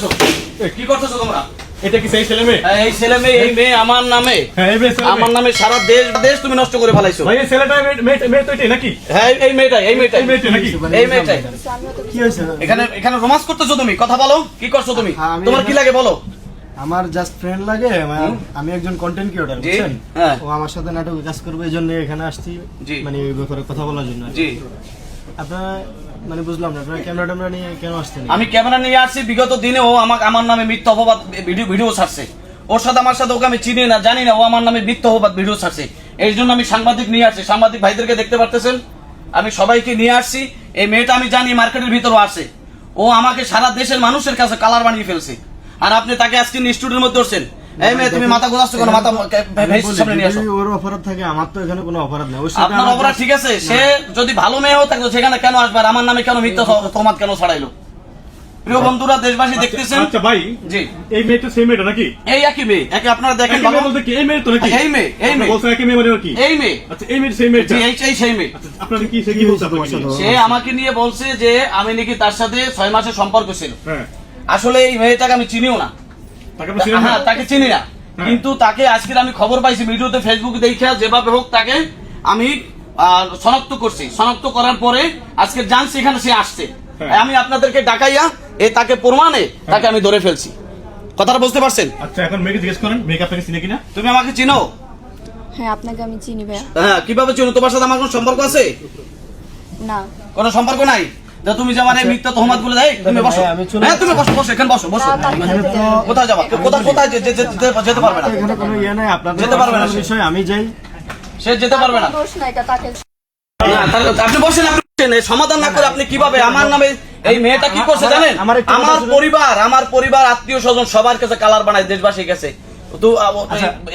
করতেছো? কি করতেছো তোমরা? এটা কি সেই ছেলে মেয়ে? এই ছেলে মেয়ে, এই মেয়ে আমার নামে, হ্যাঁ এই মেয়ে ছেলে আমার নামে সারা দেশ তুমি নষ্ট করে ফেলাইছো। ভাই এই ছেলেটা মেয়ে তো এটাই নাকি? হ্যাঁ এই মেয়েটাই এই মেয়েটা নাকি? এই মেয়েটাই। কি হয়েছে? এখানে রোমান্স করতেছো তুমি? কথা বলো, কি করছো তুমি? তোমার কি লাগে বলো? আমার জাস্ট ফ্রেন্ড লাগে, আমি একজন কন্টেন্ট ক্রিয়েটর, বুঝছেন? হ্যাঁ। ও আমার সাথে নাটকে কাজ করবে, এই জন্য এখানে আসছি, জি। মানে এই ব্যাপারে কথা বলার জন্য। জি। আপনারা মানে বুঝলাম না, আপনারা ক্যামেরা নিয়ে কেন আসছেন? আমি ক্যামেরা নিয়ে আসছি, বিগত দিনে ও আমার নামে মিথ্যা অপবাদ ভিডিও ছাড়ছে। ওর সাথে আমার সাথে ওকে আমি চিনি না, জানি না, ও আমার নামে মিথ্যা অপবাদ ভিডিও ছাড়ছে। এই জন্য আমি সাংবাদিক নিয়ে আসছি, সাংবাদিক ভাইদেরকে দেখতে পারতেছেন, আমি সবাইকে নিয়ে আসছি। এই মেয়েটা আমি জানি মার্কেটের ভিতরে আছে, ও আমাকে সারা দেশের মানুষের কাছে কালার বানিয়ে ফেলছে। আর আপনি তাকে আজকে স্টুডিওর মধ্যে ধরছেন। এই মেয়ে তুমি মাথা গোলাচ্ছ কেন? মাথা সামনে নিয়ে আসো। ওর অপরাধ থাকে, আমার তো এখানে কোনো অপরাধ নেই। ওর সাথে আপনার অপরাধ ঠিক আছে, সে যদি ভালো মেয়ে হতো সেখানে কেন আসবে? আর আমার নামে কেন মিথ্যা তহমত কেন ছড়াইলো? প্রিয় বন্ধুরা, দেশবাসী দেখতেছেন। আচ্ছা ভাই, জি, এই মেয়েটা সেই মেয়েটা নাকি? এই একই মেয়ে, একে আপনারা দেখেন। এই মেয়ে বলতে কি এই মেয়ে তো নাকি? এই মেয়ে, এই মেয়ে বলছেন একই মেয়ে মানে কি? এই মেয়ে। আচ্ছা এই মেয়ে সেই মেয়েটা। জি, এই সেই মেয়ে। আচ্ছা আপনারা কি সে কি বলছে আপনাকে নিয়ে? সে আমাকে নিয়ে বলছে যে আমি নাকি তার সাথে 6 মাসের সম্পর্ক ছিল। হ্যাঁ। আসলে এই মেয়েটাকে আমি চিনিও না। তাকে আপনি চিনেন না? হ্যাঁ, তাকে চিনি না, কিন্তু তাকে আজকে আমি খবর পাইছি ভিডিওতে, ফেসবুকে দেখে যেভাবে হোক তাকে আমি শনাক্ত করছি। শনাক্ত করার পরে আজকে জানছি এখানে সে আসছে। আমি আপনাদেরকে ডাকাইয়া তাকে প্রমাণে তাকে আমি ধরে ফেলছি। কথাটা বুঝতে পারছেন? আচ্ছা এখন মেয়েকে জিজ্ঞেস করেন, মেয়েকে আপনাকে চিনে কিনা? তুমি আমাকে চিনো? হ্যাঁ, আপনাকে আমি চিনি ভাইয়া। হ্যাঁ, কিভাবে চিনো? তোমার সাথে আমার কোনো সম্পর্ক আছে? না। কোনো সম্পর্ক নাই। তা তুমি যে আমার এই মিথ্যা তহমত গুলো দেয়, তুমি বসো। হ্যাঁ তুমি বসো, বসো এখানে বসো, বসো। কোথায় যাবা? কোথায় যেতে পারবে না? এখানে কোনো ইয়ে নাই, আপনাদের যেতে পারবে না সে। বিষয় আমি যাই। সে যেতে পারবে না। দোষ নাই, এটা তাকে। আপনি বসেন, আপনি বসেন। সমাধান না করে আপনি কিভাবে আমার নামে? এই মেয়েটা কি করছে জানেন? আমার পরিবার আত্মীয় স্বজন সবার কাছে কালার বানায়, দেশবাসীর কাছে। তো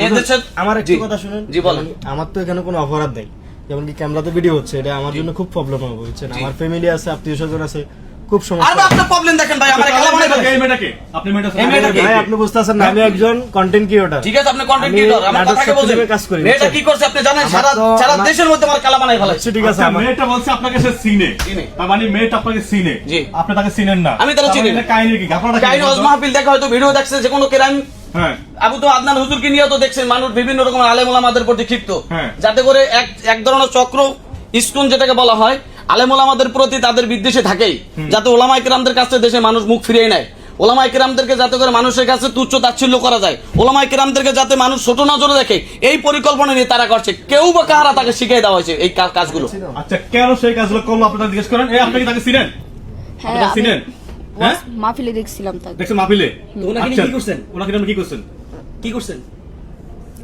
এই দেশের আমার একটু কথা শুনেন। জি বলেন। আমার তো এখানে কোনো অপরাধ নেই, যেমন কি ক্যামেরাতে ভিডিও হচ্ছে, এটা আমার জন্য খুব প্রবলেম হবে, বুঝছেন? আমার ফ্যামিলি আছে, আত্মীয় স্বজন আছে, খুব আর সমস্যা। আপনার প্রবলেম দেখেন ভাই, আমার কালার বানায় ফেলে। এই মেয়েটাকে আপনি এই মেয়েটাকে ভাই আপনি বুঝতেছেন না, আমি একজন কন্টেন্ট ক্রিয়েটর। ঠিক আছে, আপনি কন্টেন্ট ক্রিয়েটর, আমার কথাকে বলছেন। মেয়েটা কি করছে আপনি জানেন? সারা দেশের মধ্যে আমার কালা বানায় ফেলাচ্ছে। ঠিক আছে, আচ্ছা মেয়েটা বলছে আপনাকে সে চিনে। তার মানে মেয়েটা আপনাকে চিনে। জি। আপনি তাকে চিনেন না। আমি তাকে চিনি না। কাহিনী কি? আপনারা কাহিনী ওয়াজ মাহফিল দেখে হয়তো ভিডিও দেখছে যে কোনো ক্রাইম। হ্যাঁ। আবু তো আদনান হুজুরকে নিয়ে তো দেখছেন মানুষ বিভিন্ন রকম আলেম ওলামাদের প্রতি ক্ষিপ্ত, হ্যাঁ। যাতে করে এক ধরনের চক্র স্টোন যেটাকে বলা হয়, আলেম ওলামাদের প্রতি তাদের বিদ্বেষে থাকেই, যাতে ওলামায়ে কেরামদের কাছে দেশে মানুষ মুখ ফিরিয়ে নেয়। ওলামায়ে কেরামদেরকে যাতে করে মানুষের কাছে তুচ্ছ তাচ্ছিল্য করা যায়, ওলামায়ে কেরামদেরকে যাতে মানুষ ছোট নজরে দেখে, এই পরিকল্পনা নিয়ে তারা করছে। কেউ বা কাহারা তাকে শিখিয়ে দেওয়া হয়েছে এই কাজগুলো। আচ্ছা কেন সেই কাজগুলো করলো আপনারা জিজ্ঞেস করেন। এই আপনি কি তাকে চিনেন? হ্যাঁ, আপনি তাকে চিনেন? হ্যাঁ? মাহফিলে দেখছিলাম তাকে। দেখছেন মাহফিলে? ওনাকে নিয়ে কি করছেন? ওনাকে নিয়ে কি করছেন? কি করছেন?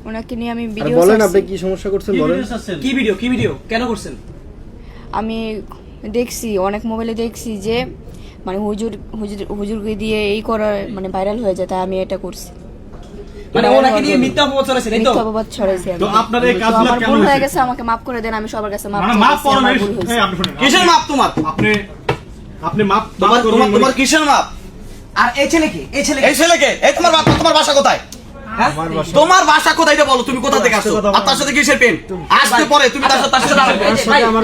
ওনাকে নিয়ে আমি ভিডিও বলেন ছাড়ছি। আপনি কি সমস্যা করছেন বলেন। কি ভিডিও কেন করছেন? আমি দেখছি অনেক মোবাইলে দেখছি যে মানে হুজুরকে দিয়ে এই করা মানে ভাইরাল হয়ে যায়, তাই আমি এটা করছি। মানে ওনাকে নিয়ে মিথ্যা অপবাদ ছড়াইছেন, এই তো? মিথ্যা অপবাদ ছড়াইছি আমি। তো আপনার এই তো কাজগুলো আমার কেন ভুল হয়ে হয়েছে? গেছে, আমাকে মাফ করে দেন। আমি সবার কাছে মাফ মানে মাপ চাইছি, আমার ভুল করেন। হয়েছে। এই আপনি শুনেন। কিসের মাপ তোমার? আপনি মাপ তোমার কিসের মাপ? আর এই ছেলেকে এই তোমার বাসা কোথায়? আমার বাসা তোমার বাসা কোথায় এটা বলো, তুমি কোথা থেকে আসছো? আর তার সাথে কিসের প্রেম? আসতে পরে তুমি তার সাথে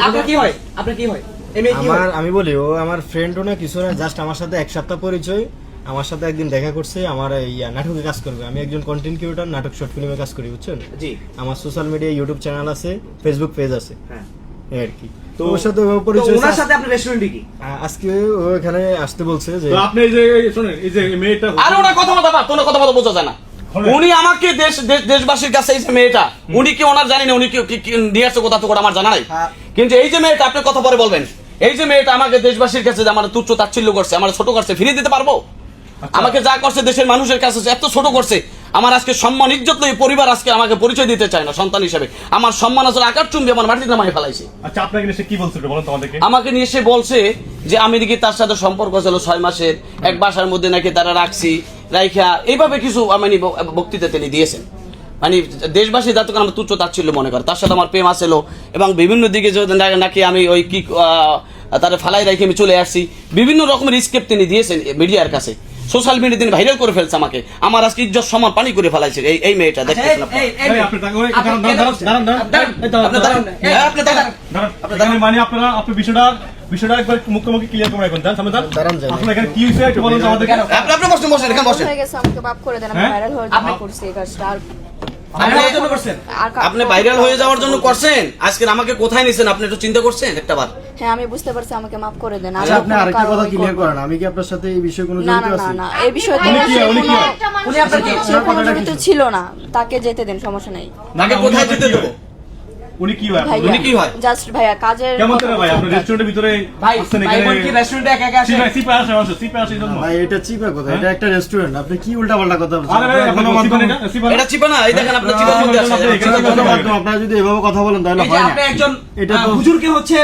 আপনার কি হয়? আপনার কি হয়? এই মেয়ে কি হয়? আমি বলি, ও আমার ফ্রেন্ডও না কিছু না, জাস্ট আমার সাথে এক সপ্তাহ পরিচয়। আমার সাথে একদিন দেখা করছে, আমার নাটকে কাজ করবে। আমি একজন কন্টেন্ট ক্রিয়েটর, নাটক শর্ট ফিল্মে কাজ করি, বুঝছেন? জি। আমার সোশ্যাল মিডিয়া ইউটিউব চ্যানেল আছে, ফেসবুক পেজ আছে, হ্যাঁ। এই আর কি। তো ওর সাথে পরিচয় ওনার সাথে আপনার রেস্টুরেন্টে কি? আজকে ও এখানে আসতে বলছে যে তো আপনি এই যে শুনেন, এই যে মেয়েটা আর ওনার কথা মতো কোনো কথা মতো বোঝা যায় না। উনি আমাকে দেশবাসীর কাছে এই যে মেয়েটা, উনি কি ওনার জানি না, উনি কি নিয়ে আসছে কোথা থেকে আমার জানা নাই। কিন্তু এই যে মেয়েটা, আপনি কথা পরে বলবেন, এই যে মেয়েটা আমাকে দেশবাসীর কাছে আমার তুচ্ছ তাচ্ছিল্য করছে, আমার ছোট করছে, ফিরিয়ে দিতে পারবো? আমাকে যা করছে দেশের মানুষের কাছে এত ছোট করছে, আমার আজকে সম্মান ইজ্জত লই পরিবার আজকে আমাকে পরিচয় দিতে চায় না সন্তান হিসেবে। আমার সম্মান আসলে আকার চুম্বি আমার মাটিতে নামাই ফেলাইছে। আচ্ছা আপনাকে নিয়ে সে কি বলছিল বলেন তো আমাদেরকে। আমাকে নিয়ে এসে বলছে যে আমি নাকি তার সাথে সম্পর্ক ছিল 6 মাসের, এক বাসার মধ্যে নাকি তারা রাখছি, রাইখা এইভাবে কিছু মানে বক্তৃতা তিনি দিয়েছেন। মানে দেশবাসী যাতে আমার তুচ্ছ তাচ্ছিল্য মনে করে, তার সাথে আমার প্রেম আসছিল এবং বিভিন্ন দিকে নাকি আমি ওই কি তারা ফালাই রেখে আমি চলে আসছি, বিভিন্ন রকমের স্কেপ তিনি দিয়েছেন মিডিয়ার কাছে। সোশ্যাল মিডিয়া দিন ভাইরাল করে ফেলছে আমাকে, আমার আজকে ইজ্জত সম্মান পানি করে ফেলাইছে এই মেয়েটা দেখতেছেন আপনারা। এই আপনি তাকে ওই দাঁড়ান দাঁড়ান দাঁড়ান আপনি দাঁড়ান, হ্যাঁ, আপনি দাঁড়ান। দাঁড়ান মানে আপনারা আপনি বিষয়টা একবার মুখোমুখি ক্লিয়ার করে রাখুন। সামনে দাঁড়ান যাই। আপনার এখানে কি হয়েছে একটু বলুন তো আমাদেরকে। আপনি বসেন বসেন এখানে বসেন। হয়ে গেছে, আমাকে মাফ করে দেন, আমি হ্যাঁ? ভাইরাল হওয়ার জন্য করছি এই কাজটা। আপনার জন্য করছেন? আপনি ভাইরাল হয়ে যাওয়ার জন্য করছেন, আজকে আমাকে কোথায় নিছেন আপনি একটু চিন্তা করছেন একটাবার? হ্যাঁ আমি বুঝতে পারছি, আমাকে মাফ করে দেন। আচ্ছা, আপনি কোনো আরেকটা কথা কারণে ক্লিয়ার করবো করেন, আমি কি আপনার সাথে এই বিষয়ে কোনো না জড়িত না না আছি? না, এই বিষয়ে তো উনি কি হয়? উনি কি হয়? উনি আপনার কি? সে কোনো জড়িত ছিল না, তাকে যেতে দেন, সমস্যা নেই। তাকে কোথায় যেতে দেবো? উনি কি হয়? ভাইয়া উনি কি হয়? জাস্ট ভাইয়া কাজের কেমন কথা করে ভাই বলছেন, আপনার রেস্টুরেন্টের ভিতরে ভাই আসছেন ভাই বোন কি এখানে? রেস্টুরেন্টে একা একা আসে? সিপে আসে এই জন্য। ভাই এটা চিপা কথা, এটা একটা রেস্টুরেন্ট, আপনি কি উল্টাপাল্টা কথা বলছেন? আরে ভাই আপনার গণমাধ্যম- এটা চিপা না, এই দেখেন আপনার চিপার মধ্যে আছে। গণমাধ্যম, আপনারা যদি এভাবে কথা বলেন তাহলে এই যে হয় না। আপনি একজন এটা তো- হুজুরকে হচ্ছে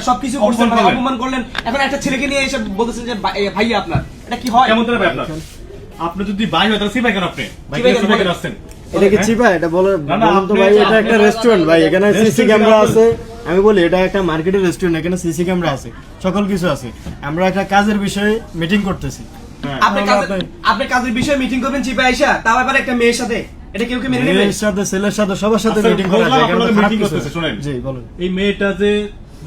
সবকিছু করছেন, অপমান করলেন। অপমান করলেন, এখন একটা ছেলেকে নিয়ে এসে বলতেছেন যে ভাইয়া আপনার, এটা কি হয়? কেমন করে ভাই আপনার? আপনি যদি ভাই হয় তাহলে সিপে কেন আপনি? ভাই সিপাই কেন? সিপে কেন আসছেন? এটা কি চিপা? এটা বলেন না, তো আপনি- ভাই, এটা একটা আপনি- রেস্টুরেন্ট ভাই, এখানে সিসি রেস্টুরেন্ট ক্যামেরা বলেন। আছে। আমি বলি এটা একটা মার্কেটের রেস্টুরেন্ট, এখানে সিসি ক্যামেরা আছে, সকল কিছু আছে। আমরা একটা কাজের বিষয়ে মিটিং করতেছি। হ্যাঁ। আপনি কাজের বিষয়ে মিটিং করবেন চিপা আইসা, তাও আবার একটা মেয়ের সাথে, এটা কেউ কি মেনে নেবে? মেয়ের সাথে, ছেলের সাথে, সবার সাথে আচ্ছা, মিটিং করা বললাম যায়, এখানে তো আপনাদের খারাপ meeting কিছু করতেছে, না। শোনেন। জি বলুন। এই মেয়েটা যে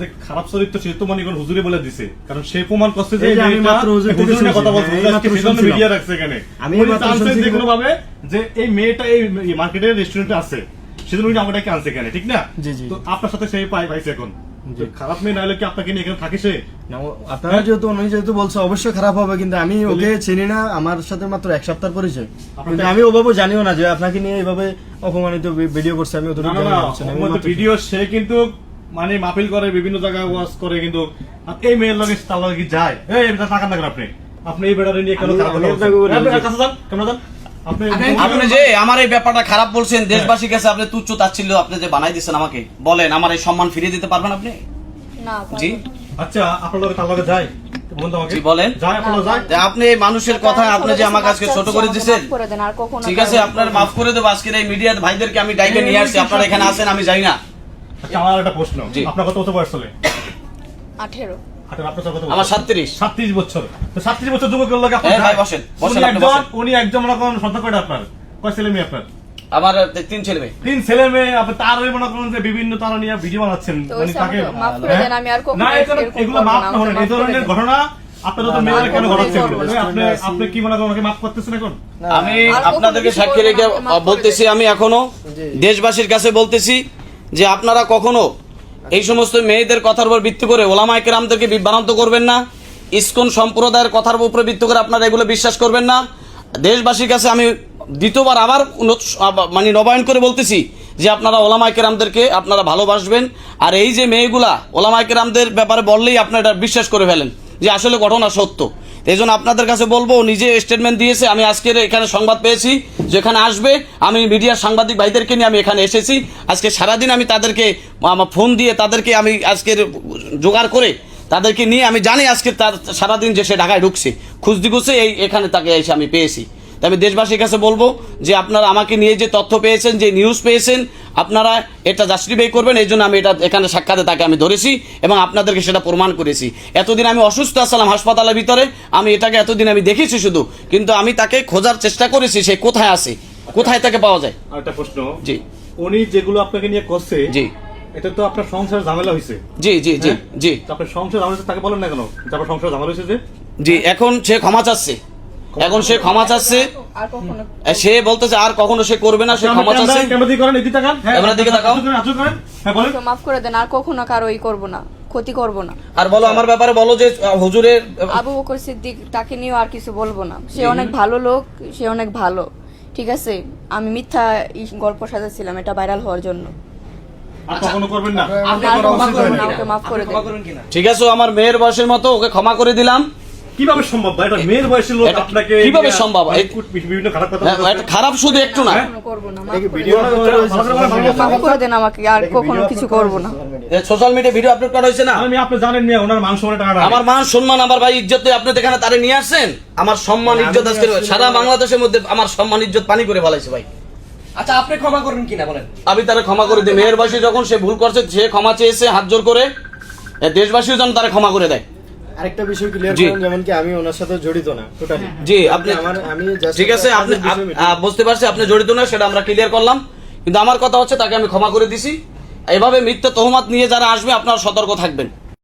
যে খারাপ চরিত্র সে তো মনে করেন হুজুরে বলে দিছে, কারণ সে প্রমাণ করছে যে এই যে আমি মেয়েটা মাত্র হুজুর থেকে হুজুরের শুনছি, কথা বলছে, হ্যাঁ, হুজুর এই আজকে মাত্র সেজন্য শুনছিলাম। মিডিয়া রাখছে এখানে। আমি উনি মাত্র চান্সেস শুনছি যে কোনো কিন্তু- ভাবে যে এই মেয়েটা এই মার্কেটের রেস্টুরেন্টে আছে, সেজন্য উনি আমাকে আনছে এখানে, ঠিক না? জি, জি। তো আপনার সাথে সেই পাইছে এখন। তো খারাপ মেয়ে না হলে কি আপনাকে নিয়ে এখানে থাকে সে? না, আপনারা যেহেতু উনি যেহেতু বলছে অবশ্যই খারাপ হবে, কিন্তু আমি ওকে চিনি না, আমার সাথে মাত্র এক সপ্তাহ পরিচয়, কিন্তু আমি ওভাবে জানিও না যে আপনাকে নিয়ে এইভাবে অপমানিত ভিডিও করছে। আমি না অতটুকু না জানি না, না, বুঝছেন? আমি আমার তো মাত্র- ভিডিও সে কিন্তু মানে মাহফিল করে, বিভিন্ন জায়গায় ওয়াজ করে, কিন্তু আর এই মেয়ের লগে তার লগে কি যায়? এই টাকা না করেন আপনি এই বেড়ারে নিয়ে কেন আমি- খারাপ কথা আমি বলছেন? আপনাকে বলি- আপনি কাছে যান, কেমন যান? আপনি আপনি যে আমার এই ব্যাপারটা খারাপ বলছেন, দেশবাসীর কাছে আপনি তুচ্ছ তাচ্ছিল্য আপনি যে বানাই দিচ্ছেন আমাকে, বলেন আমার এই সম্মান ফিরিয়ে দিতে পারবেন আপনি? না জি আচ্ছা আপনার লগে তার লগে যায় বন্ধু আমাকে জি, বলেন। যায়, আপনার লগে যায়? যে আপনি এই মানুষের কথা আপনি যে আমাকে আজকে ছোট করে দিচ্ছেন, মাফ করে দেন, আর কখনো ঠিক আছে আপনার মাফ করে দেবো। আজকের এই মিডিয়ার ভাইদেরকে আমি ডাইকে নিয়ে আসছি, আপনারা এখানে আসেন, আমি যাই না। আচ্ছা আমার একটা প্রশ্ন, জি। আপনার কত বছর বয়স চলে? 18 আপনার কত বছর? আমার 37। 37 বছর। তো 37 বছর যুবকের লগে আপনার হ্যাঁ, ভাই, যায়? বসেন, বসেন, উনি আপনি একজন, বসেন। উনি একজন মনে করেন সন্তান কয়টা আপনার? কয় ছেলে মেয়ে আপনার? আমার 3 ছেলে মেয়ে। 3 ছেলে মেয়ে, আপনি তার মনে করেন যে বিভিন্ন তারা নিয়ে ভিডিও বানাচ্ছেন, তো মানে ওই তাকে আমাকে মাফ করে দেন, আমি আর কখনো না এরকম এগুলো করবো মাফ না, না হলেন, আমাকে এই মাফ করে ধরনের দেন। ঘটনা আপনারা তো না, মেয়েরা কেন আর ঘটাচ্ছেন? কখনোই করবো না। আপনি আপনি কি মনে করেন আমাকে মাফ করতেছেন এখন? আমি আর কখনো আপনাদেরকে কিছু সাক্ষী বলবো রেখে না, আমাকে মাফ করে বলতেছি, আমি এখনো দেশবাসীর কাছে বলতেছি যে আপনারা কখনো এই সমস্ত মেয়েদের কথার উপর ভিত্তি করে ওলামা কেরামদেরকে বিভ্রান্ত করবেন না, ইসকন সম্প্রদায়ের কথার উপরে ভিত্তি করে আপনারা এগুলো বিশ্বাস করবেন না। দেশবাসীর কাছে আমি দ্বিতীয়বার আবার মানে নবায়ন করে বলতেছি যে আপনারা ওলামা কেরামদেরকে আপনারা ভালোবাসবেন, আর এই যে মেয়েগুলা ওলামা কেরামদের ব্যাপারে বললেই আপনারা এটা বিশ্বাস করে ফেলেন যে আসলে ঘটনা সত্য। এই জন্য আপনাদের কাছে বলবো, নিজে স্টেটমেন্ট দিয়েছে, আমি আজকের এখানে সংবাদ পেয়েছি যেখানে আসবে, আমি মিডিয়ার সাংবাদিক ভাইদেরকে নিয়ে আমি এখানে এসেছি। আজকে সারাদিন আমি তাদেরকে আমার ফোন দিয়ে তাদেরকে আমি আজকের জোগাড় করে তাদেরকে নিয়ে, আমি জানি আজকে তার সারাদিন যে সে ঢাকায় ঢুকছে, খুঁজতে খুঁজতে এখানে তাকে এসে আমি পেয়েছি। তাই আমি দেশবাসীর কাছে বলবো যে আপনারা আমাকে নিয়ে যে তথ্য পেয়েছেন, যে নিউজ পেয়েছেন, আপনারা এটা জাস্টিফাই করবেন। এই জন্য আমি এটা এখানে সাক্ষাতে তাকে আমি ধরেছি এবং আপনাদেরকে সেটা প্রমাণ করেছি। এতদিন আমি অসুস্থ আসলাম হাসপাতালের ভিতরে, আমি এটাকে এতদিন আমি দেখেছি শুধু, কিন্তু আমি তাকে খোঁজার চেষ্টা করেছি সে কোথায় আছে, কোথায় তাকে পাওয়া যায়। আর একটা প্রশ্ন, জি উনি যেগুলো আপনাকে নিয়ে করছে, জি এটা তো আপনার সংসার ঝামেলা হয়েছে, জি জি জি জি তো আপনার সংসার ঝামেলা হয়েছে, তাকে বলেন না কেন যে আপনার সংসার ঝামেলা হয়েছে? যে জি এখন সে ক্ষমা চাচ্ছে, এখন সে ক্ষমা চাচ্ছে, আর কখনো সে বলতেছে আর কখনো সে করবে না, সে ক্ষমা চাচ্ছে। ক্যামেরা দিয়ে করেন, এদিকে তাকান, হ্যাঁ ক্যামেরার দিকে তাকাও। আচু করেন, হ্যাঁ বলেন। আমাকে মাফ করে দেন, আর কখনো কারোই করবো না, ক্ষতি করবো না। আর বলো আমার ব্যাপারে বলো যে হুজুরের আবু বকর সিদ্দিক, তাকে নিয়েও আর কিছু বলবো না। সে অনেক ভালো লোক, সে অনেক ভালো, ঠিক আছে। আমি মিথ্যা গল্প সাজাচ্ছিলাম এটা ভাইরাল হওয়ার জন্য। আর কখনো করবেন না। আপনি আর কখনো ক্ষমা ক্ষমা করবেন করবেন না, কিনা? ওকে মাফ করে আপনি ক্ষমা দেন। করবেন কিনা? ঠিক আছে, আমার মেয়ের বয়সের মতো ওকে ক্ষমা করে দিলাম। কিভাবে সম্ভব ভাই? এটা মেয়ের বয়সের লোক এটা আপনাকে কিভাবে সম্ভব? বিভিন্ন খারাপ কথা হ্যাঁ, এটা খারাপ শুধু একটু না, কখনো করবো না, মাফ এটা কি করে ভিডিও দেন। মাফ করে দেন আমাকে, আর কখনো কিছু করবো না। সোশ্যাল মিডিয়া ভিডিও আপলোড করা হয়েছে না। আমি আপনি জানেন না ওনার মান সম্মানের টাকাটা আমার মান সম্মান, আমার ভাই ইজ্জত আপনি এখানে তারে নিয়ে আসছেন। আমার সম্মান ইজ্জত আজকে সারা বাংলাদেশের মধ্যে আমার সম্মান ইজ্জত পানি করে ফেলাইছে ভাই। আচ্ছা আপনি ক্ষমা করবেন কিনা বলেন? আমি তারা ক্ষমা করে দিই। মেয়ের বয়সে যখন সে ভুল করছে, সে ক্ষমা চেয়েছে হাত জোর করে, দেশবাসীও যেন তারা ক্ষমা করে দেয়। আরেকটা বিষয় ক্লিয়ার জি। করেন, যেমন কি আমি ওনার সাথে জড়িত না টোটালি। জি আপনি আমি just ঠিক আছে, আপনি কাজের বিষয়ে meeting- বুঝতে পারছি আপনি জড়িত না, সেটা আমরা ক্লিয়ার করলাম। কিন্তু আমার কথা হচ্ছে তাকে আমি ক্ষমা করে দিছি। এভাবে মিথ্যা তহমাত নিয়ে যারা আসবে আপনারা সতর্ক থাকবেন।